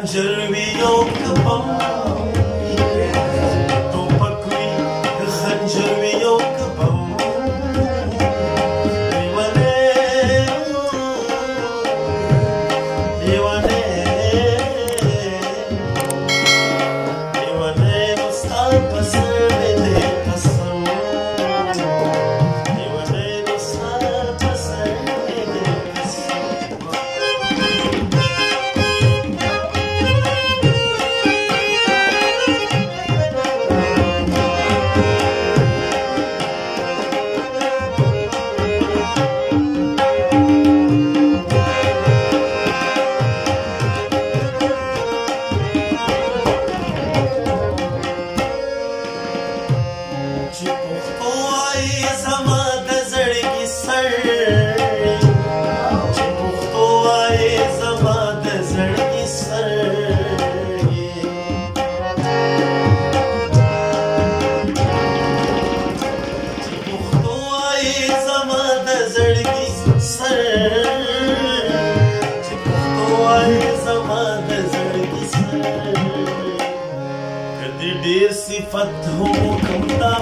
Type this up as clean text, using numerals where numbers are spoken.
خنجر وي یو کبم ټوپک وي که خنجر وي یو کبم لیونی نو ستا په سر مې دی قسم لیونی نو ستا په سر مې دی قسم ډېر صفت هو کوم دا